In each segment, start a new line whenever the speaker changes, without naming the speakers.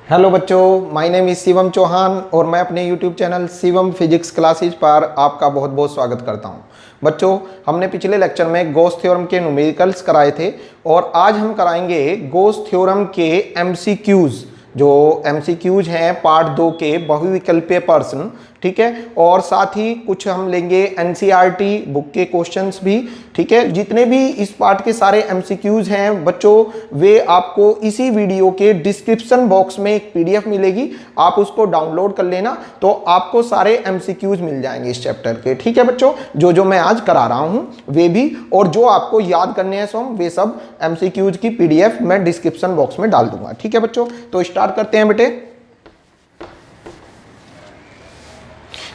Hello बच्चों, my name is Shivam Chauhan और मैं अपने YouTube channel Shivam physics classes पर आपका बहुत बहुत स्वागत करता हूं। बच्चों, हमने पिछले लेक्चर में गॉस थ्योरम के न्यूमेरिकल्स कराए थे और आज हम कराएंगे गॉस थ्योरम के एमसीक्यूज। जो एमसीक्यूज हैं पार्ट 2 के बहुविकल्पीय प्रश्न, ठीक है। और साथ ही कुछ हम लेंगे एनसीईआरटी बुक के क्वेश्चंस भी, ठीक है। जितने भी इस पार्ट के सारे एमसीक्यूज हैं बच्चों, वे आपको इसी वीडियो के डिस्क्रिप्शन बॉक्स में एक पीडीएफ मिलेगी, आप उसको डाउनलोड कर लेना तो आपको सारे एमसीक्यूज मिल जाएंगे इस चैप्टर के, ठीक है बच्चों। जो मैं आज करा रहा हूं वे भी, और जो आपको याद करने हैं सो वे सब एमसीक्यूज की पीडीएफ मैं डिस्क्रिप्शन बॉक्स में डाल दूंगा, ठीक है बच्चों। तो स्टार्ट करते हैं बेटे।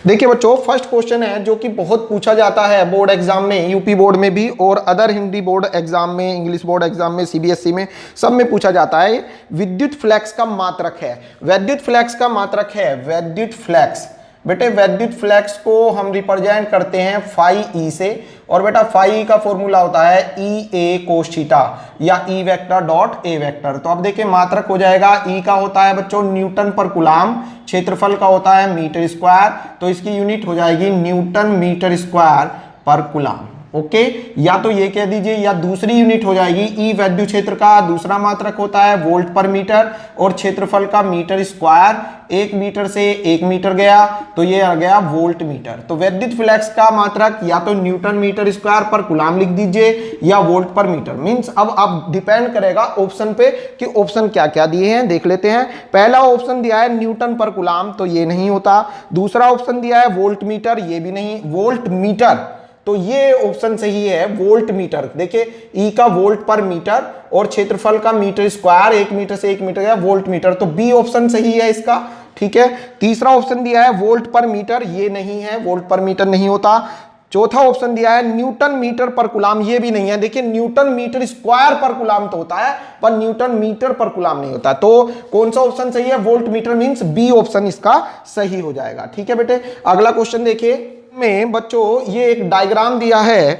देखिए बच्चों, फर्स्ट क्वेश्चन है जो कि बहुत पूछा जाता है बोर्ड एग्जाम में, यूपी बोर्ड में भी और अदर हिंदी बोर्ड एग्जाम में, इंग्लिश बोर्ड एग्जाम में, सीबीएसई में, सब में पूछा जाता है। विद्युत फ्लक्स का मात्रक है, वैद्युत फ्लक्स का मात्रक है वैद्युत फ्लक्स। बेटे वैद्युत फ्लक्स को हम रिप्रेजेंट करते हैं फाई ई से, और बेटा फाई का फॉर्मूला होता है ई ए कोस थीटा या ई वेक्टर डॉट ए वेक्टर। तो अब देखिए मात्रक हो जाएगा, ई का होता है बच्चों न्यूटन पर कूलाम, क्षेत्रफल का होता है मीटर स्क्वायर, तो इसकी यूनिट हो जाएगी न्यूटन मीटर स्क्वायर पर कूलाम। ओके, या तो ये कह दीजिए, या दूसरी यूनिट हो जाएगी ई वैद्युत क्षेत्र का दूसरा मात्रक होता है वोल्ट पर मीटर, और क्षेत्रफल का मीटर स्क्वायर, 1 मीटर से 1 मीटर गया तो ये आ गया वोल्ट मीटर। तो वैद्युत फ्लक्स का मात्रक या तो न्यूटन मीटर स्क्वायर पर कूलाम लिख दीजिए या वोल्ट पर मीटर। मींस अब डिपेंड करेगा ऑप्शन पे कि ऑप्शन क्या क्या दिए हैं, देख लेते हैं। पहला ऑप्शन दिया है न्यूटन पर कूलाम, तो ये नहीं होता। दूसरा ऑप्शन दिया है वोल्ट मीटर, ये भी नहीं। वोल्ट मीटर, तो ये ऑप्शन सही है वोल्ट मीटर। देखिए ई का वोल्ट पर मीटर और क्षेत्रफल का मीटर स्क्वायर, 1 मीटर से 1 मीटर गया वोल्ट मीटर, तो बी ऑप्शन सही है इसका, ठीक है। तीसरा ऑप्शन दिया है वोल्ट पर मीटर, ये नहीं है, वोल्ट पर मीटर नहीं होता। चौथा ऑप्शन दिया है न्यूटन मीटर पर कूलाम, ये भी नहीं है। देखिए न्यूटन मीटर स्क्वायर पर कूलाम तो होता है पर न्यूटन मीटर पर कूलाम नहीं होता। तो कौन सा ऑप्शन सही है? Volt meter, means B option इसका सही हो जाएगा, ठीक है बेटे। अगला क्वेश्चन देखिए में बच्चों, ये एक डायग्राम दिया है,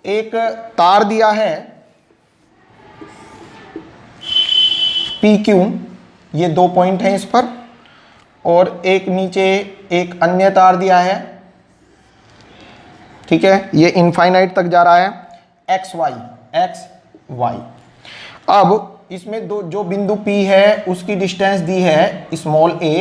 एक तार दिया है पी क्यू, ये 2 पॉइंट हैं इस पर, और एक नीचे एक अन्य तार दिया है, ठीक है। ये इनफाइनाइट तक जा रहा है, एक्स वाई। अब इसमें जो बिंदु P है उसकी डिस्टेंस दी है स्मॉल a,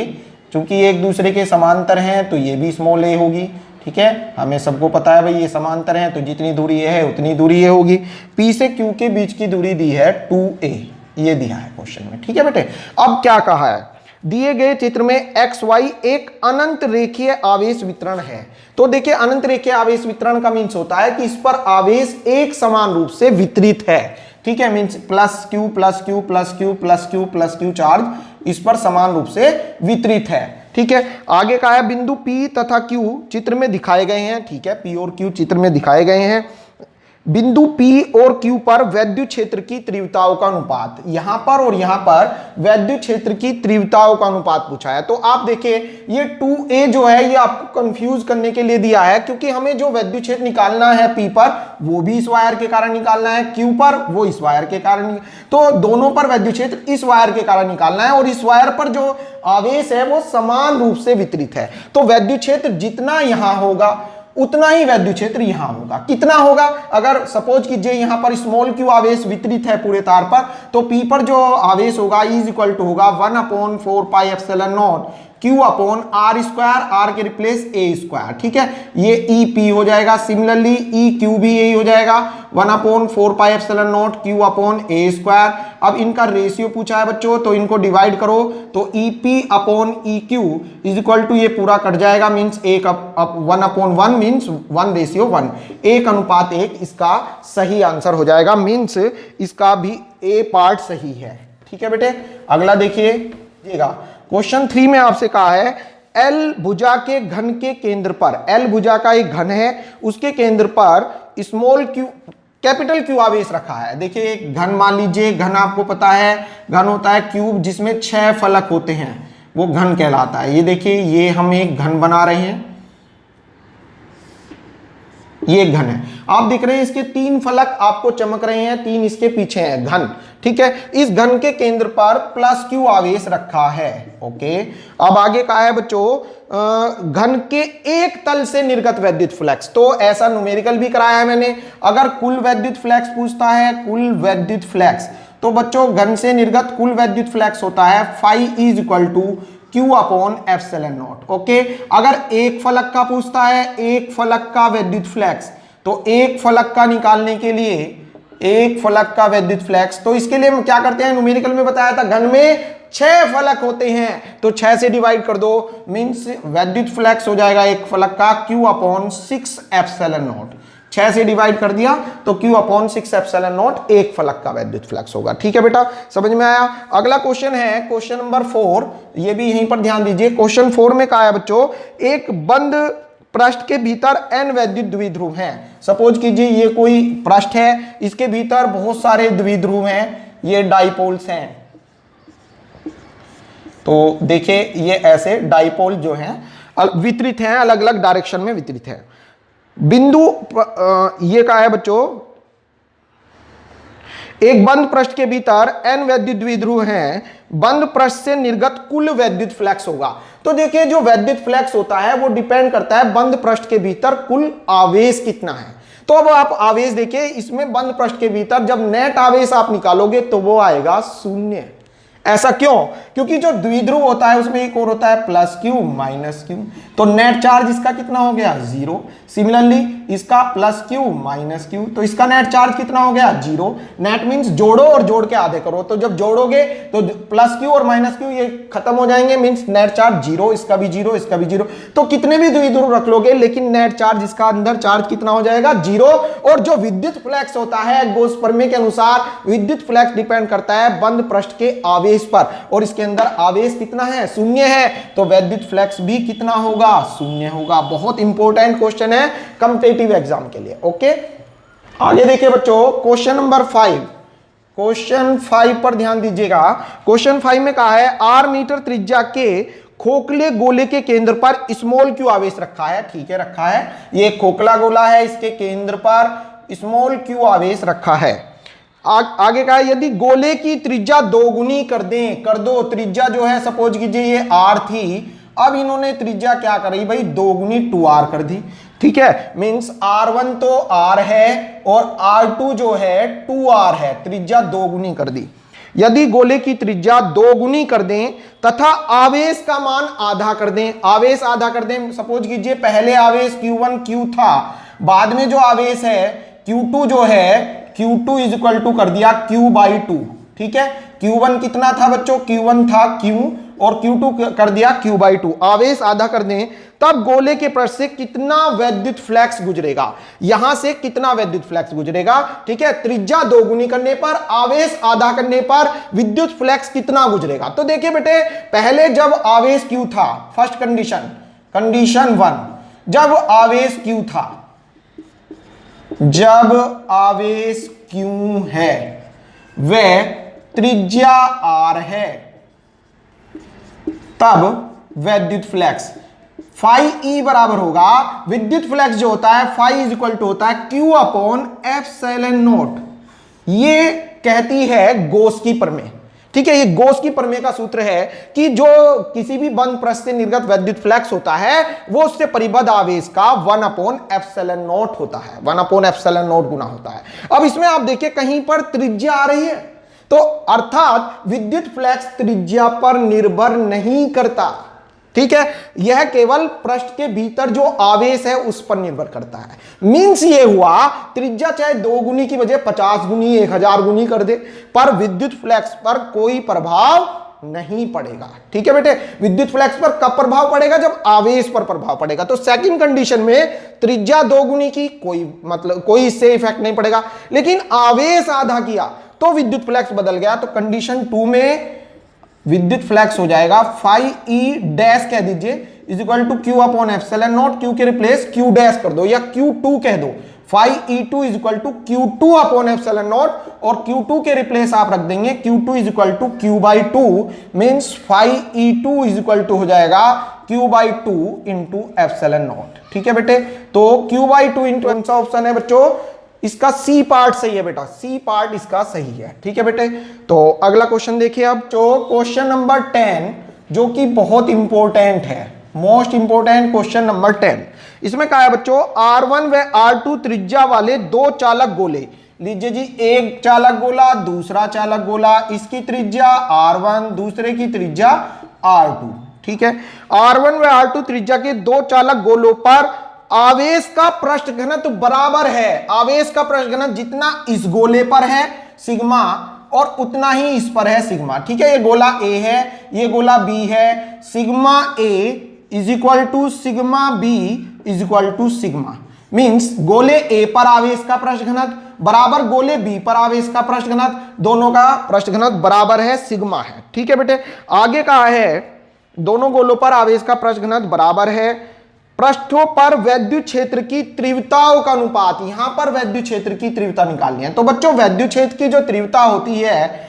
चूंकि एक दूसरे के समांतर हैं तो ये भी स्मॉल a होगी, ठीक है। हमें सबको पता है भाई ये समांतर हैं तो जितनी दूरी ये है उतनी दूरी ये होगी। P से Q के बीच की दूरी दी है 2a, ये दिया है क्वेश्चन में, ठीक है बेटे। अब क्या कहा है, दिए गए चित्र में एक्स वाई एक अनंत रेखीय आवेश वितरण है। तो देखिए अनंत रेखीय आवेश वितरण का मीन्स होता है कि इस पर आवेश एक समान रूप से वितरित है, ठीक है। Means plus Q plus Q plus Q plus Q plus Q charge इस पर समान रूप से वितरित है, ठीक है। आगे का है बिंदु P तथा Q चित्र में दिखाए गए हैं, ठीक है। P और Q चित्र में दिखाए गए हैं। बिंदु P और Q पर वैद्युत क्षेत्र की तीव्रताओं का अनुपात, यहां पर और यहां पर वैद्युत क्षेत्र की तीव्रताओं का अनुपात पूछा है। तो आप देखिए ये 2a जो है ये आपको कंफ्यूज करने के लिए दिया है, क्योंकि हमें जो वैद्युत क्षेत्र निकालना है P पर वो भी इस वायर के कारण निकालना है, Q पर वो इस वायर के कारण, तो दोनों पर वैद्युत क्षेत्र इस वायर के कारण निकालना है, और इस वायर पर जो आवेश है वो समान रूप से वितरित है। तो वैद्युत क्षेत्र जितना यहां होगा उतना ही वैद्युत क्षेत्र यहां होगा। कितना होगा? अगर सपोज कीजिए यहां पर स्मॉल क्यू आवेश वितरित है पूरे तार पर, तो P पर जो आवेश होगा इज इक्वल टू होगा 1/4 pi epsilon naught Q upon R square, R के रिप्लेस ए स्क्वायर, ठीक है। ये ई पी हो जाएगा, सिमिलरली ई क्यू भी यही हो जाएगा 1/4 pi epsilon naught Q upon ए स्क्वायर। अब इनका रेशियो पूछा है बच्चों, तो इनको डिवाइड करो तो E P upon E Q is equal to ये पूरा कट जाएगा, मीन्स 1/1 मीन्स 1:1, 1:1 इसका सही आंसर हो जाएगा। मीन्स इसका भी ए पार्ट सही है, ठीक है बेटे। अगला देखिएगा क्वेश्चन 3 में आपसे कहा है एल भुजा के घन के केंद्र पर, एल भुजा का एक घन है उसके केंद्र पर स्मॉल क्यू कैपिटल क्यू आवेश रखा है। देखिए एक घन मान लीजिए, घन आपको पता है घन होता है क्यूब जिसमें 6 फलक होते हैं, वो घन कहलाता है। ये देखिए ये हम एक घन बना रहे हैं, ये एक घन है। आप देख रहे हैं इसके 3 फलक आपको चमक रहे हैं, 3 इसके पीछे हैं घन, ठीक है। इस घन के केंद्र पर +q आवेश रखा है। ओके, अब आगे कहा है बच्चों घन के एक तल से निर्गत वैद्युत फ्लक्स। तो ऐसा न्यूमेरिकल भी कराया है मैंने। अगर कुल वैद्युत फ्लक्स पूछता है, कुल वैद्युत फ्लक्स, तो बच्चों घन से निर्गत कुल वैद्युत फ्लक्स होता है phi = Q/ε0। ओके, अगर एक फलक का पूछता है, एक फलक का वैद्युत फ्लक्स, तो एक फलक का निकालने के लिए, एक फलक का वैद्युत फ्लक्स, तो इसके लिए हम क्या करते हैं, न्यूमेरिकल में बताया था घन में 6 फलक होते हैं, तो 6 से डिवाइड कर दो, मींस वैद्युत फ्लक्स हो जाएगा एक फलक का Q/6ε0। 6 से डिवाइड कर दिया तो Q/6ε0 एक फलक का वैद्युत फ्लक्स होगा। ठीक है बेटा, समझ में आया। अगला क्वेश्चन है क्वेश्चन नंबर 4, ये भी यहीं पर ध्यान दीजिए। क्वेश्चन 4 में कहा है बच्चों, एक बंद पृष्ठ के भीतर n वैद्युत द्विध्रुव हैं। सपोज कीजिए ये कोई पृष्ठ है, इसके भीतर बहुत सारे द्विध्रुव हैं, ये डाइपोल्स हैं। तो देखिए ये ऐसे डाइपोल जो हैं वितरित हैं, अलग अलग डायरेक्शन में वितरित हैं। बिंदु ये कहा है बच्चों, एक बंद पृष्ठ के भीतर n वैद्युत द्विध्रुव हैं, बंद पृष्ठ से निर्गत कुल वैद्युत फ्लक्स होगा। तो देखिए जो वैद्युत फ्लक्स होता है वो डिपेंड करता है बंद पृष्ठ के भीतर कुल आवेश कितना है। तो अब आप आवेश देखिए, इसमें बंद पृष्ठ के भीतर जब नेट आवेश आप निकालोगे तो वो आएगा 0। ऐसा क्यों? क्योंकि जो द्विध्रुव होता है उसमें एक और होता है +q -q, तो नेट चार्ज इसका कितना हो गया 0। सिमिलरली इसका +q -q, तो इसका नेट चार्ज कितना हो गया 0। नेट मींस जोड़ो और जोड़ के आधे करो, तो जब जोड़ोगे तो +q और -q ये खत्म हो जाएंगे, मींस नेट चार्ज 0, इसका भी 0, इसका भी 0। तो कितने भी द्विध्रुव रख लोगे लेकिन नेट चार्ज इसका अंदर चार्ज कितना हो जाएगा 0। और जो विद्युत फ्लक्स होता है गोस प्रमेय के अनुसार विद्युत फ्लक्स डिपेंड करता है बंद पृष्ठ के आवेश पर, और इसके अंदर आवेश कितना है 0 है, तो वैद्युत फ्लक्स भी कितना होगा 0 होगा। बहुत इंपॉर्टेंट क्वेश्चन है कॉम्पिटिटिव एग्जाम के लिए। ओके, आगे देखिए बच्चों क्वेश्चन नंबर 5। क्वेश्चन 5 पर ध्यान दीजिएगा। क्वेश्चन 5 में कहा है r मीटर त्रिज्या के खोखले गोले के केंद्र पर q आवेश रखा है। ठीक है, रखा है, ये खोखला गोला है, इसके केंद्र पर q आवेश रखा है। आगे का है, यदि गोले की त्रिज्या 2 गुनी कर दो, त्रिज्या जो है सपोज कीजिए ये r थी, अब इन्होंने त्रिज्या क्या करी भाई 2 गुनी 2r कर दी। ठीक है, मींस r1 तो r है और r2 जो है 2r है, त्रिज्या 2 गुनी कर दी। यदि गोले की त्रिज्या 2 गुनी कर दें तथा आवेश का मान आधा कर दें, आवेश आधा कर दें, सपोज कीजिए पहले आवेश q1 q था, बाद में जो आवेश है q2 जो है q2 = कर दिया q/2। ठीक है, q1 कितना था बच्चों, q1 था q और q2 कर दिया q/2। आवेश आधा कर दें तब गोले के पृष्ठ से कितना वैद्युत फ्लक्स गुजरेगा, यहां से कितना वैद्युत फ्लक्स गुजरेगा। ठीक है, त्रिज्या 2 गुनी करने पर, आवेश आधा करने पर विद्युत फ्लक्स कितना गुजरेगा। तो देखिए बेटे, पहले जब आवेश q था, फर्स्ट कंडीशन 1, जब आवेश q था, जब आवेश q है वह त्रिज्या r है, तब वैद्युत फ्लक्स phi e बराबर होगा, विद्युत फ्लक्स जो होता है phi = होता है Q/ε0। ये कहती है गोस की प्रमेय। ठीक है, ये गोस की प्रमेय का सूत्र है कि जो किसी भी बंद पृष्ठ से निर्गत वैद्युत फ्लक्स होता है वो उससे परिबद्ध आवेश का 1/ε0 होता है, 1/ε0 गुना होता है। अब इसमें आप देखिए कहीं पर त्रिज्या आ रही है, तो अर्थात विद्युत फ्लक्स त्रिज्या पर निर्भर नहीं करता। ठीक है, यह केवल पृष्ठ के भीतर जो आवेश है उस पर निर्भर करता है। मींस ये हुआ त्रिज्या चाहे 2 गुनी की बजाय 50 गुनी 1000 गुनी कर दे, पर विद्युत फ्लक्स पर कोई प्रभाव नहीं पड़ेगा। ठीक है बेटे, विद्युत फ्लक्स पर कब प्रभाव पड़ेगा, जब आवेश पर प्रभाव पड़ेगा। तो सेकंड कंडीशन में त्रिज्या 2 गुनी की कोई इससे इफेक्ट नहीं पड़ेगा, लेकिन आवेश आधा किया तो विद्युत फ्लक्स बदल गया। तो कंडीशन 2 में विद्युत फ्लक्स हो जाएगा phi e डैश कह दीजिए = Q/ε0, Q के रिप्लेस Q डैश कर दो या Q2 कह दो। φE2 is equal to Q2 upon epsilon naught और Q2 के रिप्लेस आप रख देंगे Q2 is equal to Q/2 means φE2 is equal to हो जाएगा Q/2 इंटू एप्सिलॉन नॉट। ठीक है बेटे, तो Q/2 इंटू कौन सा ऑप्शन है बच्चों, इसका सी पार्ट सही है बेटा, सी पार्ट इसका सही है। ठीक है बेटे, तो अगला क्वेश्चन देखिए अब, जो क्वेश्चन नंबर 10 जो कि बहुत इंपॉर्टेंट है, मोस्ट इंपॉर्टेंट क्वेश्चन नंबर 10। इसमें कहा है बच्चों R1 व R2 त्रिज्या वाले दो चालक गोले, लीजिए जी, एक चालक गोला दूसरा चालक गोला, इसकी त्रिज्या R1 दूसरे की त्रिज्या R2। ठीक है, R1 व R2 त्रिज्या के दो चालक गोलों पर आवेश का पृष्ठ घनत्व बराबर है। आवेश का पृष्ठ घनत्व जितना इस गोले पर है सिग्मा और उतना ही इस पर है सिग्मा। ठीक है, ये गोला A है, ये गोला B है, sigma A is equal to sigma B is equal to sigma, means गोले A पर आवेश का पृष्ठ घनत्व बराबर गोले B पर आवेश का पृष्ठ घनत्व, दोनों का पृष्ठ घनत्व बराबर है, सिग्मा है। ठीक है बेटे, आगे कहा है दोनों गोलों पर आवेश का पृष्ठ घनत्व बराबर है, पृष्ठों पर वैद्युत क्षेत्र की तीव्रताओं का अनुपात, यहां पर वैद्युत क्षेत्र की तीव्रता निकालनी है। तो बच्चों वैद्युत क्षेत्र की जो तीव्रता होती है,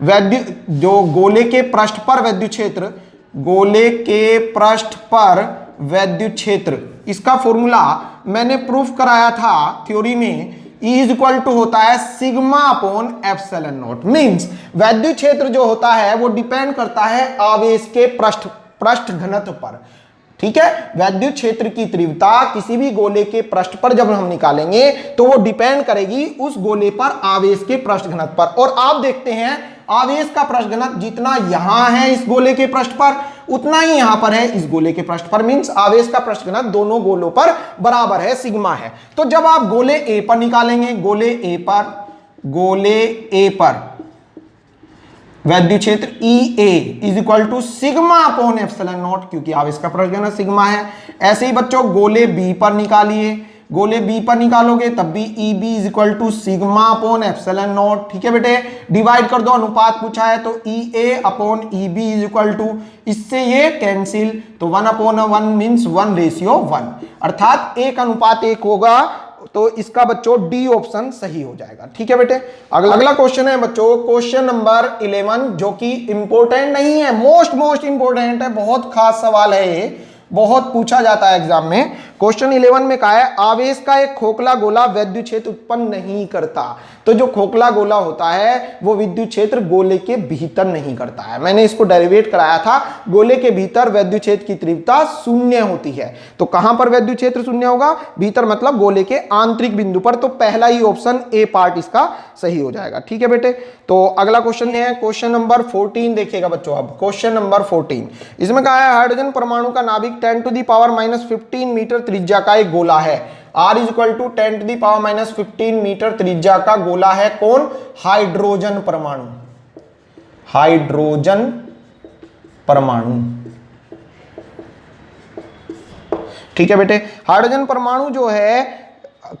वैद्युत जो गोले के पृष्ठ पर वैद्युत क्षेत्र, गोले के पृष्ठ पर वैद्युत क्षेत्र, इसका फॉर्मूला मैंने प्रूफ कराया था थ्योरी में, E इज इक्वल टू होता है sigma upon epsilon naught, means वैद्युत क्षेत्र जो होता है वो डिपेंड करता है आवेश के पृष्ठ घनत्व पर। ठीक है, वैद्युत क्षेत्र की तीव्रता किसी भी गोले के पृष्ठ पर जब हम निकालेंगे तो वो डिपेंड करेगी उस गोले पर आवेश के पृष्ठ घनत्व पर। और आप देखते हैं आवेश का पृष्ठ घनत्व जितना यहां है इस गोले के पृष्ठ पर उतना ही यहां पर है इस गोले के पृष्ठ पर, मींस आवेश का पृष्ठ घनत्व दोनों गोलों पर बराबर है, सिग्मा है। तो जब आप गोले A पर निकालेंगे, गोले A पर वैद्युत क्षेत्र EA is equal to sigma upon epsilon naught, क्योंकि आवेश का पृष्ठ घनत्व सिग्मा है। ऐसे ही बच्चों गोले B पर निकालिए, गोले B पर निकालोगे तब भी EB is equal to sigma upon epsilon naught. ठीक है बेटे, डिवाइड कर दो, अनुपात पूछा है तो EA upon EB is equal to, इससे ये कैंसिल, तो 1/1 मींस 1:1, अर्थात 1:1 होगा। तो इसका बच्चों डी ऑप्शन सही हो जाएगा। ठीक है बेटे, अगला क्वेश्चन है बच्चों क्वेश्चन नंबर 11, जो कि इंपॉर्टेंट नहीं है, मोस्ट इंपॉर्टेंट है, बहुत खास सवाल है ये, बहुत पूछा जाता है एग्जाम में। क्वेश्चन 11 में कहा है आवेश का एक खोखला गोला विद्युत क्षेत्र उत्पन्न नहीं करता। तो जो खोखला गोला होता है वो विद्युत क्षेत्र गोले के भीतर नहीं करता है। मैंने इसको डेरिवेट कराया था, गोले के भीतर विद्युत क्षेत्र की तीव्रता शून्य होती है। तो कहां पर विद्युत क्षेत्र शून्य होगा, भीतर मतलब गोले के आंतरिक बिंदु पर। तो पहला ही ऑप्शन ए पार्ट इसका सही हो जाएगा। ठीक है बेटे, तो अगला क्वेश्चन है क्वेश्चन नंबर 14, देखिएगा बच्चों। अब क्वेश्चन नंबर 14, इसमें कहा है हाइड्रोजन परमाणु का नाभिक 10⁻⁻15 मीटर त्रिज्या का एक गोला है। R is equal to 10⁻⁻15 metre त्रिज्या का गोला है। कौन? हाइड्रोजन परमाणु। हाइड्रोजन परमाणु, ठीक है बेटे। हाइड्रोजन परमाणु जो है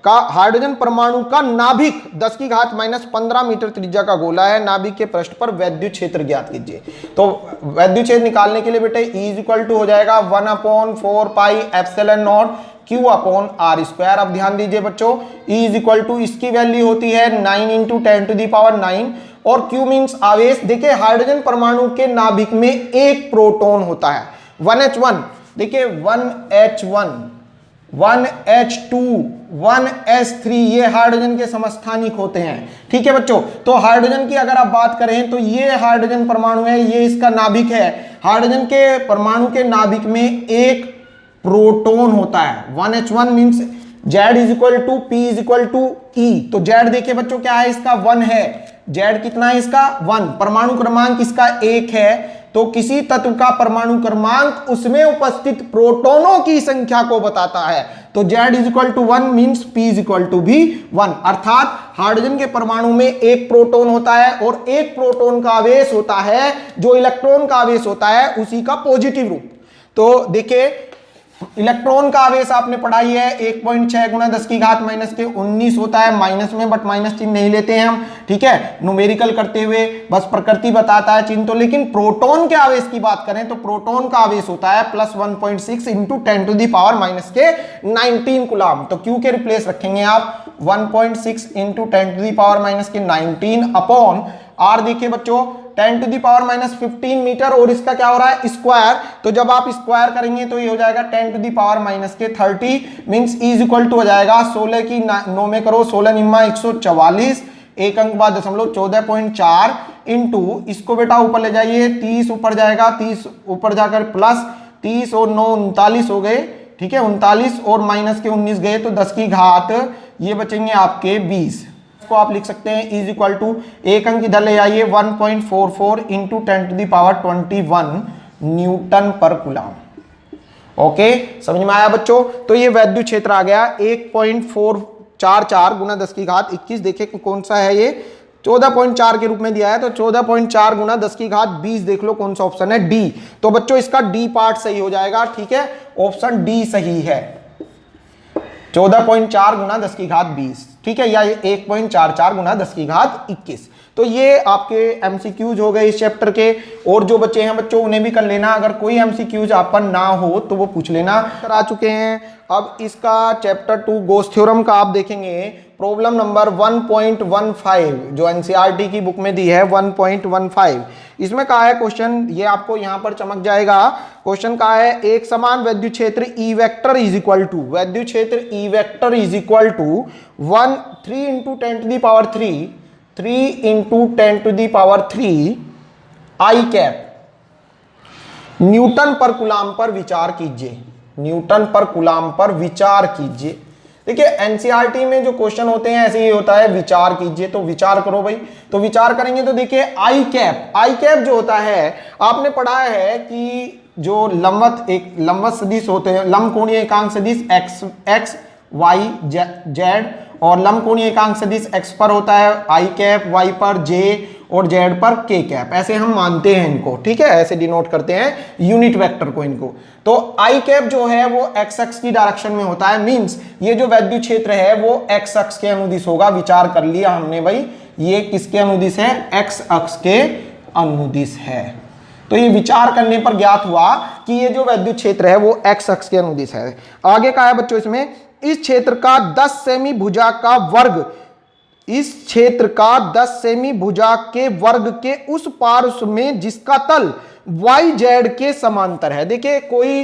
हाइड्रोजन परमाणु का नाभिक 10⁻⁻15 मीटर त्रिज्या का गोला है। नाभिक के पृष्ठ पर वैद्युत क्षेत्र ज्ञात कीजिए। तो वैद्युत क्षेत्र निकालने के लिए बेटे E इज इक्वल टू हो जाएगा 1/4 pi epsilon naught Q upon R square. अब ध्यान दीजिए बच्चों, E इज इक्वल टू इसकी वैल्यू होती है 9 × 10⁻⁹ और Q मीन्स आवेश। देखिए हाइड्रोजन परमाणु के नाभिक में एक प्रोटॉन होता है 1H1। देखिए 1H1, 1H2, 1S3, ये हाइड्रोजन के समस्थानिक होते हैं। ठीक है बच्चों, तो हाइड्रोजन की अगर आप बात करें तो ये हाइड्रोजन परमाणु है, ये इसका नाभिक है। हाइड्रोजन के परमाणु के नाभिक में एक प्रोटॉन होता है 1H1 means Z is equal to P is equal to E। तो Z देखिए बच्चों क्या है, इसका 1 है। Z कितना है इसका 1। परमाणु क्रमांक इसका 1 है। तो किसी तत्व का परमाणु क्रमांक उसमें उपस्थित प्रोटॉनों की संख्या को बताता है। तो Z is equal to 1 means P is equal to भी 1। अर्थात हाइड्रोजन के परमाणु में एक प्रोटॉन होता है और एक प्रोटॉन का आवेश होता है जो इलेक्ट्रॉन का आवेश होता है उसी का पॉजिटिव रूप। तो देखिए इलेक्ट्रॉन का आवेश आपने पढ़ाई है 1.6 गुना 10 की घात माइनस के 19 होता है माइनस में, बट माइनस चिन्ह नहीं लेते हैं हम, ठीक है, न्यूमेरिकल करते हुए, बस प्रकृति बताता है चिन्ह तो। लेकिन प्रोटॉन के आवेश की बात करें तो प्रोटॉन का आवेश होता है plus 1.6 into 10 to the power minus के 19 कूलम। तो क्यू के रिप्लेस रखेंगे आप 1.6 into 10 to the power minus के 19 अपॉन आर। देखिए बच्चों 10 to the power minus 15 metre और इसका क्या हो रहा है स्क्वायर, तो जब आप स्क्वायर करेंगे तो ये हो जाएगा 10 टू दी पावर माइनस के 30 मींस इज इक्वल टू हो जाएगा 16 की 9 में करो 16 निम्मा 144, एक अंक बाद दशमलव 14.4 इंटू इसको बेटा ऊपर ले जाइए 30 ऊपर जाएगा, 30 ऊपर जाकर प्लस 30 और 9 39 हो गए, ठीक है, 39 और माइनस के 19 गए तो 10 की घात ये बचेंगे आपके 20 को आप लिख सकते हैं इज इक्वल टू एक अंक इधर ले आइए 1.44 into 10 to the power 21 newton पर कूलम। ओके, समझ में आया बच्चों? तो ये वैद्युत क्षेत्र आ गया 1.444 गुना 10 की घात 21। देखिए कौन सा है ये 14.4 के रूप में दिया है, तो 14.4 गुना 10 की घात 20 देख लो कौन सा ऑप्शन है, डी। तो बच्चों इसका डी पार्ट सही हो जाएगा, ठीक है, ऑप्शन डी सही है 14.4 गुना 10 की घात 20, ठीक है, या 1.44 गुना 10 की घात 21। तो ये आपके एमसीक्यूज हो गए इस चैप्टर के, और जो बच्चे हैं बच्चों उन्हें भी कर लेना, अगर कोई एमसीक्यूज आप पर ना हो तो वो पूछ लेना। आ चुके हैं अब इसका चैप्टर 2 गोस थ्योरम का आप देखेंगे प्रॉब्लम नंबर 1.15 जो एनसीईआरटी की बुक में दी है 1.15। इसमें कहा है क्वेश्चन, ये आपको यहां पर चमक जाएगा, क्वेश्चन कहा है एक समान वैद्युत क्षेत्र E vector is equal to, वैद्युत क्षेत्र E vector is equal to 3 into 10 to the power 3 into 10 to the power 3 I cap. Newton पर कूलम पर विचार कीजिए, न्यूटन पर कूलम पर विचार कीजिए। देखिए एनसीईआरटी में जो क्वेश्चन होते हैं ऐसे ही होता है विचार कीजिए, तो विचार करो भाई। तो विचार करेंगे तो देखिए आई कैप जो होता है आपने पढ़ा है कि जो लंबवत सदिश होते हैं, लंबकोणीय एकांक सदिश एक्स वाई जेड, और लंबकोणीय एकांक सदिश एक्स पर होता है आई कैप, वाई पर जे और जेड पर के कैप, ऐसे हम मानते हैं इनको, ठीक है, ऐसे डिनोट करते हैं यूनिट वेक्टर को इनको। तो आई कैप जो है वो एक्स अक्ष की डायरेक्शन में होता है, मींस ये जो वैद्युत क्षेत्र है वो एक्स अक्ष के अनुदिश होगा। विचार कर लिया हमने भाई, ये किसके अनुदिश है, एक्स अक्ष के अनुदिश है। तो ये विचार करने पर ज्ञात हुआ कि ये जो वैद्युत क्षेत्र है वो एक्स अक्ष के अनुदिश है। आगे का है बच्चों इसमें, इस क्षेत्र का 10 सेमी भुजा का वर्ग, इस क्षेत्र का 10 सेमी भुजा के वर्ग के उस पार्श्व में जिसका तल वाई जेड के समांतर है। देखिए कोई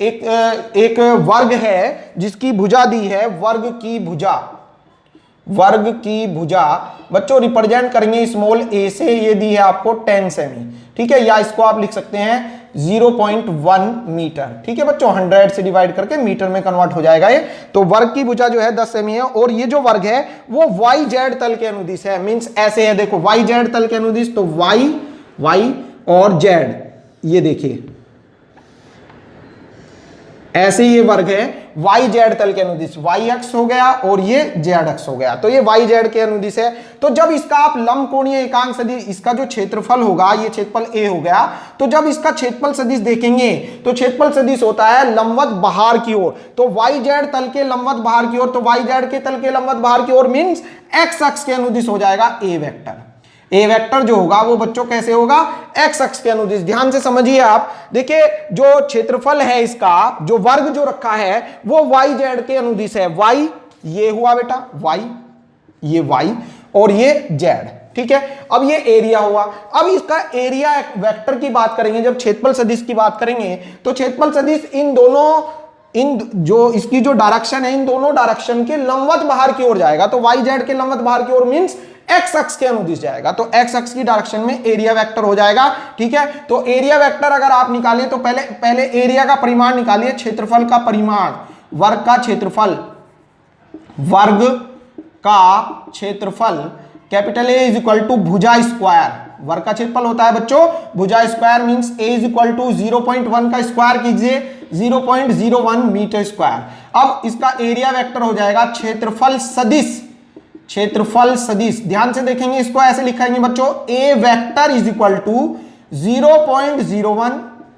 एक वर्ग है जिसकी भुजा दी है, वर्ग की भुजा बच्चों रिप्रेजेंट करेंगे स्मॉल ए से, ये दी है आपको 10 सेमी, ठीक है, या इसको आप लिख सकते हैं 0.1 मीटर, ठीक है बच्चों, 100 से डिवाइड करके मीटर में कन्वर्ट हो जाएगा ये। तो वर्ग की भुजा जो है 10 सेमी है, और ये जो वर्ग है वो वाई जेड तल के अनुदिश है, मींस ऐसे है, देखो वाई जेड तल के अनुदिश, तो वाई और जेड, ये देखिए ऐसे ये वर्ग है वाई जेड तल के अनुदिश, वाई अक्ष हो गया और ये जेड अक्ष हो गया, तो ये वाई जेड के अनुदिश है। तो जब इसका आप लंबकोणीय एकांक सदिश, इसका जो क्षेत्रफल होगा, ये क्षेत्रफल ए हो गया, तो जब इसका क्षेत्रफल सदिश देखेंगे तो क्षेत्रफल सदिश होता है लंबवत बाहर की ओर, तो वाई जेड तल के लंबवत बाहर की ओर, तो वाई जेड के तल के लंबवत बाहर की ओर मींस एक्स अक्ष के अनुदिश हो जाएगा ए वेक्टर। ए वेक्टर जो होगा वो बच्चों कैसे होगा, एक्स अक्ष के अनुदिश। ध्यान से समझिए आप, देखिए जो क्षेत्रफल है इसका, जो वर्ग जो रखा है वो वाई जेड के अनुदिश है, वाई ये हुआ बेटा वाई, ये वाई और ये जेड, ठीक है। अब ये एरिया हुआ, अब इसका एरिया वेक्टर की बात करेंगे, जब क्षेत्रफल सदिश की बात करेंगे तो क्षेत्रफल सदिश इन जो इसकी जो डायरेक्शन है इन दोनों डायरेक्शन के लंबवत बाहर की ओर जाएगा, तो वाई जेड के लंबवत बाहर की ओर मींस एक्स अक्ष के अनुदिश जाएगा, तो एक्स अक्ष की डायरेक्शन में एरिया वेक्टर हो जाएगा, ठीक है। तो एरिया वेक्टर अगर आप निकालिए तो पहले एरिया का परिमाण निकालिए, क्षेत्रफल का परिमाण, वर्ग का क्षेत्रफल capital A is equal to भुजा स्क्वायर, वर्ग का क्षेत्रफल होता है बच्चों भुजा square, means A is equal to 0.1 का स्क्वायर कीजिए 0.01 मीटर स्क्वायर। अब इसका एरिया वेक्टर हो जाएगा क्षेत्रफल सदिश, ध्यान से देखेंगे इसको ऐसे लिखेंगे बच्चों, ए वेक्टर इज इक्वल टू 0.01,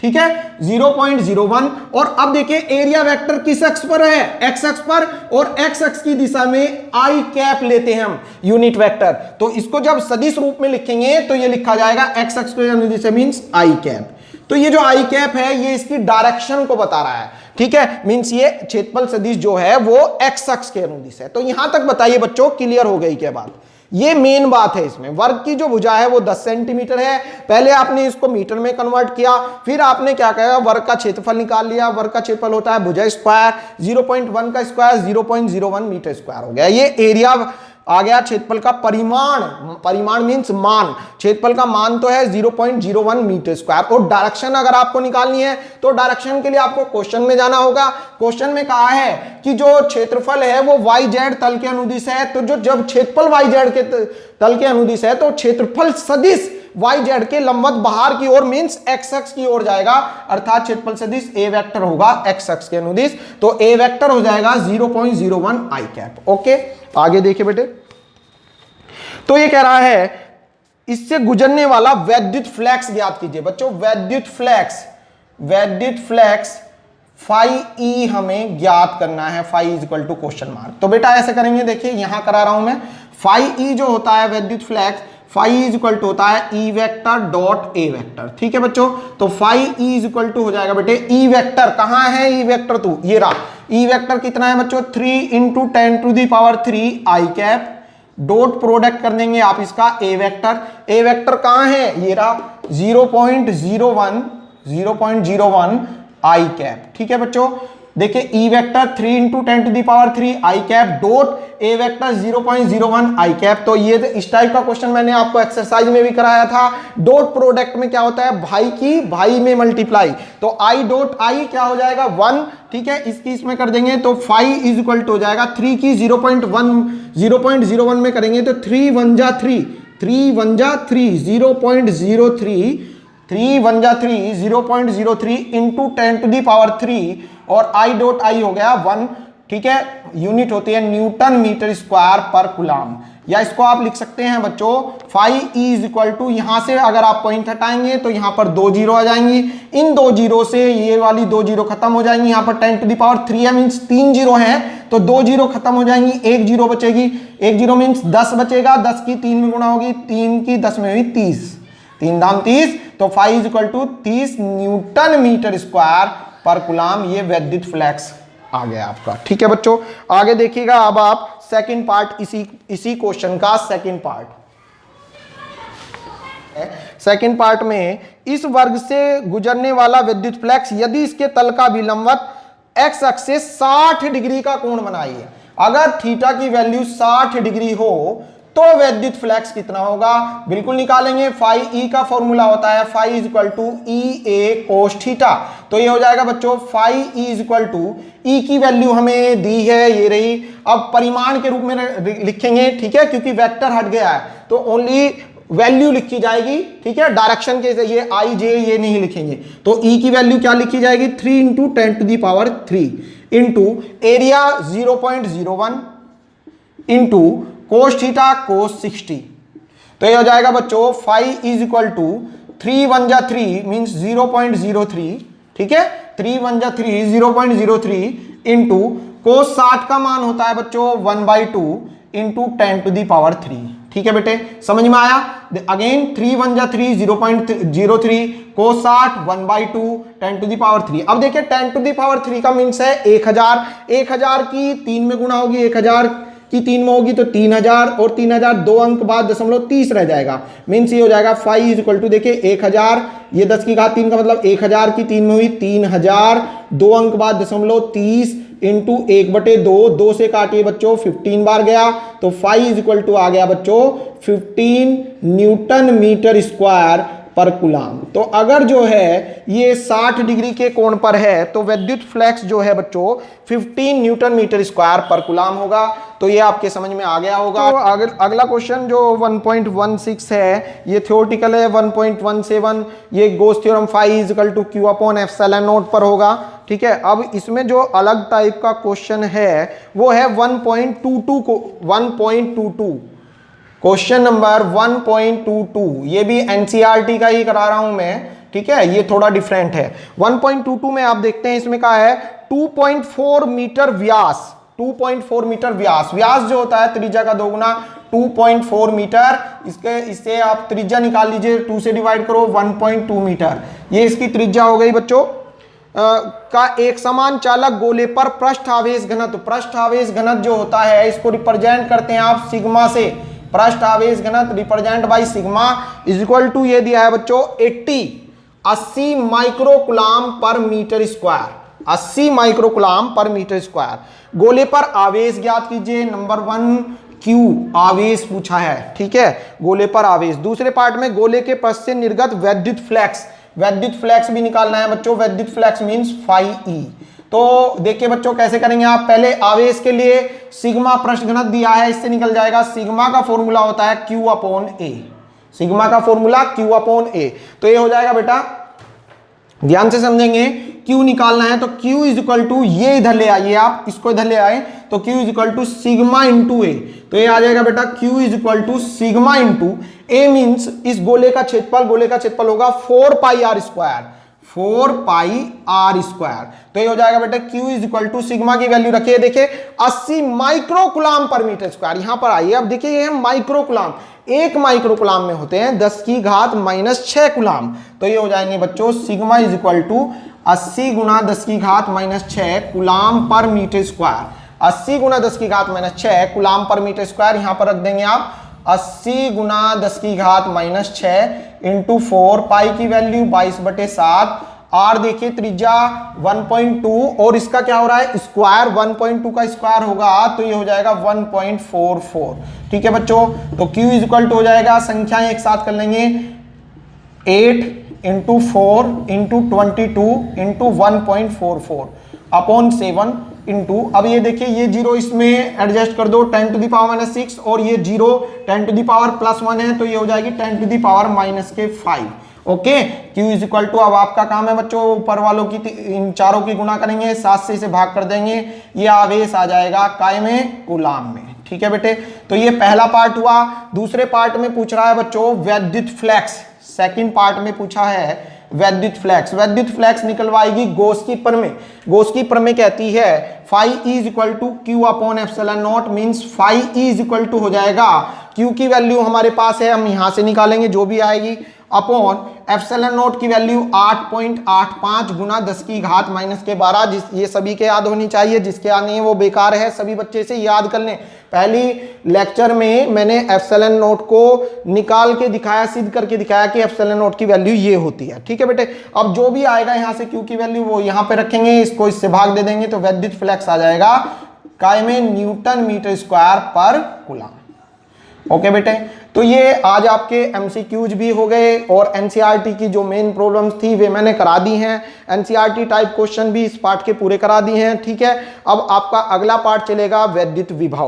ठीक है 0.01। और अब देखिए एरिया वेक्टर किस अक्ष पर है, एक्स अक्ष पर, और एक्स अक्ष की दिशा में आई कैप लेते हैं हम यूनिट वेक्टर। तो इसको जब सदिश रूप में लिखेंगे तो ये लिखा जाएगा एक्स अक्ष की दिशा मींस आई कैप। तो ये जो आई कैप है ये इसकी डायरेक्शन को बता रहा है, ठीक है, मींस ये क्षेत्रफल सदिश जो है वो एक्स अक्ष के अनुदिश है। तो यहां तक बताइए बच्चों, क्लियर हो गई क्या बात? ये मेन बात है इसमें। वर्ग की जो भुजा है वो 10 सेंटीमीटर है। पहले आपने इसको मीटर में कन्वर्ट किया, फिर आपने क्या किया, वर्ग का क्षेत्रफल निकाल लिया। वर्ग का क्षेत्रफल होता है भुजा स्क्वायर, 0.1 का स्क्वायर 0.01 मीटर स्क्वायर हो गया। ये एरिया आ गया। क्षेत्रफल का परिमाण, परिमाण मींस मान, क्षेत्रफल का मान तो है 0.01 मीटर स्क्वायर। और डायरेक्शन अगर आपको निकालनी है तो डायरेक्शन के लिए आपको क्वेश्चन में जाना होगा। क्वेश्चन में कहा है कि जो क्षेत्रफल है वो वाई जेड तल के अनुदिश है। तो जो जब क्षेत्रफल वाई जेड के तल के अनुदिश है तो क्षेत्रफल सदिश वाई जेड के लंबवत बाहर की ओर मींस एक्स अक्ष की ओर जाएगा, अर्थात क्षेत्रफल सदिश ए वेक्टर होगा एक्स अक्ष के अनुदिश। तो ए वेक्टर हो जाएगा 0.01 आई कैप। ओके, आगे देखिए बेटे। तो ये कह रहा है इससे गुजरने वाला वैद्युत फ्लक्स ज्ञात कीजिए। बच्चों वैद्युत फ्लक्स फाई ई हमें ज्ञात करना है। Phi is equal to question mark. तो बेटा ऐसे करेंगे, देखिए यहां करा रहा हूं मैं। फाई ई जो होता है वैद्युत flux, phi is equal to होता है E vector dot A vector, ठीक है बच्चों। तो phi E is equal to हो जाएगा बेटे ई वेक्टर, कहां है ई वेक्टर? तो ये रहा ई वेक्टर कितना है बच्चों, 3 × 10⁻³ आई कैप। डॉट प्रोडक्ट कर देंगे आप इसका ए वेक्टर। ए वेक्टर कहां है, ये रहा 0.01 आई कैप, ठीक है बच्चों। देखिए E vector 3 × 10⁻³ I cap dot A vector 0.01 I cap. तो ये इस टाइप का क्वेश्चन मैंने आपको एक्सरसाइज में भी कराया था। डॉट प्रोडक्ट में क्या होता है, भाई की भाई में मल्टीप्लाई। तो आई डॉट आई क्या हो जाएगा 1, ठीक है, इसकी इसमें कर देंगे तो फाइव इज इक्वल टू हो जाएगा 3 की 0.01 में करेंगे तो 3 1 जा 3, 3 1 जा 3, 0.03, 3 1 जा 3, 0.03 इंटू 10⁻³ और आई डॉट आई हो गया 1, ठीक है। यूनिट होती है न्यूटन मीटर स्क्वायर पर कूलम। या इसको आप लिख सकते हैं बच्चों phi E is equal to, यहां से अगर आप पॉइंट हटाएंगे तो यहां पर 2 जीरो आ जाएंगी। इन 2 जीरो से ये वाली 2 जीरो खत्म हो जाएंगी। यहां पर 10⁻³ है मींस 3 जीरो हैं तो 2 जीरो खत्म हो जाएंगी, 1 जीरो बचेगी। 1 जीरो मींस 10 बचेगा, 10 की 3 में गुणा होगी, 3 की 10 में हुई 30, 3 दाम 30। तो phi is equal to 30 newton metre square पर कूलम। ये वैद्युत फ्लक्स आ गया आपका, ठीक है बच्चों। आगे देखिएगा अब आप सेकंड पार्ट, इसी क्वेश्चन का सेकंड पार्ट। सेकंड पार्ट में इस वर्ग से गुजरने वाला विद्युत फ्लक्स यदि इसके तल का विलंबत एक्स अक्ष से 60 डिग्री का कोण बनाइए। अगर थीटा की वैल्यू 60 डिग्री हो तो वैद्युत फ्लक्स कितना होगा, बिल्कुल निकालेंगे। फाई ई का फॉर्मूला होता है phi is equal to E A cos theta. तो ये हो जाएगा बच्चों phi E is equal to, E की वैल्यू हमें दी है ये रही। अब परिमाण के रूप में लिखेंगे, ठीक है, क्योंकि वेक्टर हट गया है तो ओनली वैल्यू लिखी जाएगी, ठीक है। डायरेक्शन के ये आई जे ये नहीं लिखेंगे। तो ई की वैल्यू क्या लिखी जाएगी 3 × 10⁻³ into area 0.01 into cos theta cos 60। तो ये हो जाएगा बच्चों फाई इज इक्वल टू 3 1 जा 3 मींस 0.03, ठीक है, 3 1 जा 3 0.03 इंटू कोस 60 का मान होता है बच्चों 1/2 इंटू 10⁻³, ठीक है बेटे, समझ में आया। अगेन 3 1 जा 3 0.03 कोस 60 1/2 10⁻³। अब देखिए 10⁻³ का मीन्स है 1000, 1000 की 3 में गुणा होगी, 1000 की 3 में होगी तो 3000 और 3000 2 अंक बाद 0.30 रह जाएगा। मीन्स ये हो जाएगा फाई इज इक्वल टू, देखिए 1000 ये 10 की घात 3 का मतलब 1000 की 3 में हुई 3000, 2 अंक बाद 0.30 इंटू 1/2, 2 से काटिए बच्चों 15 बार गया तो फाई इज इक्वल टू आ गया बच्चों 15 न्यूटन मीटर स्क्वायर पर कूलम। तो अगर जो है ये 60 डिग्री के कोण पर है तो विद्युत फ्लक्स जो है बच्चों 15 न्यूटन मीटर स्क्वायर पर कूलम होगा। तो ये आपके समझ में आ गया होगा। तो अगला क्वेश्चन जो 1.16 है ये थ्योरेटिकल है। 1.17 ये Gauss theorem phi is equal to Q/ε0 पर होगा, ठीक है। अब इसमें जो अलग टाइप का क्वेश्चन है वो है 1.22 क्वेश्चन नंबर 1.22। ये भी एनसीईआरटी का ही करा रहा हूं मैं, ठीक है, ये थोड़ा डिफरेंट है। 1.22 में आप देखते हैं इसमें कहा है 2.4 मीटर व्यास, 2.4 मीटर व्यास, व्यास जो होता है त्रिज्या का दोगुना 2.4 मीटर, इससे आप त्रिज्या निकाल लीजिए, 2 से डिवाइड करो 1.2 मीटर, ये इसकी त्रिज्या हो गई बच्चों। का एक समान चालक गोले पर पृष्ठ आवेश घनत्व, पृष्ठ आवेश घनत्व जो होता है इसको रिप्रेजेंट करते हैं आप सिग्मा से, पृष्ठ आवेश घनत्व represent by sigma is equal to ये दिया है बच्चों 80 माइक्रोकुलाम पर मीटर स्क्वायर, 80 माइक्रोकुलाम पर मीटर स्क्वायर। गोले पर आवेश ज्ञात कीजिए, नंबर 1 क्यू आवेश पूछा है, ठीक है, गोले पर आवेश। दूसरे पार्ट में गोले के पृष्ठ से निर्गत वैद्युत फ्लक्स, वैद्युत फ्लक्स भी निकालना है बच्चों, वैद्युत फ्लक्स मींस फाई ई। तो देखिए बच्चों कैसे करेंगे आप, पहले आवेश के लिए सिग्मा पृष्ठ घनत्व दिया है, इससे निकल जाएगा, सिग्मा का फॉर्मूला होता है Q अपॉन A, सिग्मा का फॉर्मूला Q अपॉन A, तो ये हो जाएगा बेटा, ध्यान से समझेंगे, Q निकालना है तो Q इज इक्वल टू, ये इधर ले आइए आप, इसको इधर ले आए तो Q is equal to sigma into A, तो ये आ जाएगा बेटा Q is equal to sigma into A means इस गोले का क्षेत्रफल, गोले का क्षेत्रफल होगा 4 pi r square, 4 pi r square, तो ये हो जाएगा बेटा Q is equal to sigma की वैल्यू रखिए, देखिए 80 माइक्रोकुलाम पर मीटर स्क्वायर, यहां पर आइए अब देखिए ये माइक्रोकुलाम, एक माइक्रोकुलाम में होते हैं 10 की घात माइनस 6 कुलाम, तो ये हो जाएंगे बच्चों सिग्मा इज इक्वल टू 80 गुना 10 की घात माइनस 6 कुलाम पर मीटर स्क्वायर, 80 गुना 10 की घात माइनस 6 कुलाम पर मीटर स्क्वायर, यहां पर रख देंगे आप 80 गुना 10 की घात माइनस 6 इंटू 4, पाई की वैल्यू 22/7, आर देखिए त्रिज्या 1.2 और इसका क्या हो रहा है स्क्वायर, 1.2 का स्क्वायर होगा तो ये हो जाएगा 1.44, ठीक है बच्चों। तो Q इज इक्वल टू हो जाएगा, संख्याएं एक साथ कर लेंगे, 8 into 4 into 22 into 1.44 upon 7 into, अब ये देखिए ये जीरो इसमें एडजस्ट कर दो, 10 टू दी पावर -6 और ये जीरो 10 टू दी पावर +1 है तो ये हो जाएगी 10 to the power -5, okay. Q is equal to, अब आपका काम है बच्चों ऊपर वालों की इन चारों की गुणा करेंगे, 7 से इसे भाग कर देंगे, ये आवेश आ जाएगा काय में, कूलाम में, ठीक है बेटे। तो ये पहला पार्ट हुआ। दूसरे पार्ट में पूछ रहा है बच्चों वैद्युत फ्लक्स, सेकंड पार्ट में पूछा है वैद्युत फ्लक्स, वैद्युत फ्लक्स निकलवाएगी गॉस की प्रमेय, गॉस की प्रमेय कहती है phi E is equal to Q upon epsilon naught, means phi E is equal to हो जाएगा, Q की वैल्यू हमारे पास है, हम यहां से निकालेंगे जो भी आएगी, अपॉन एप्सिलॉन नॉट की वैल्यू 8.85 गुना 10 की घात माइनस के 12, जिस ये सभी के याद होनी चाहिए, जिसके याद नहीं है वो बेकार है, सभी बच्चे से याद कर लें। पहली लेक्चर में मैंने एप्सिलॉन नॉट को निकाल के दिखाया, सिद्ध करके दिखाया कि एप्सिलॉन नॉट की वैल्यू ये होती है, ठीक है बेटे। अब जो भी आएगा यहां से Q की वैल्यू वो यहां पे रखेंगे, इसको इससे भाग दे देंगे तो वैद्युत फ्लक्स आ जाएगा काय में न्यूटन मीटर स्क्वायर पर कूलम, ओके बेटे। तो ये आज आपके MCQs भी हो गए और NCERT की जो मेन प्रॉब्लम्स थी वे मैंने करा दी हैं, NCERT टाइप क्वेश्चन भी इस पार्ट के पूरे करा दिए हैं, ठीक है। अब आपका अगला पार्ट चलेगा वैद्युत विभव।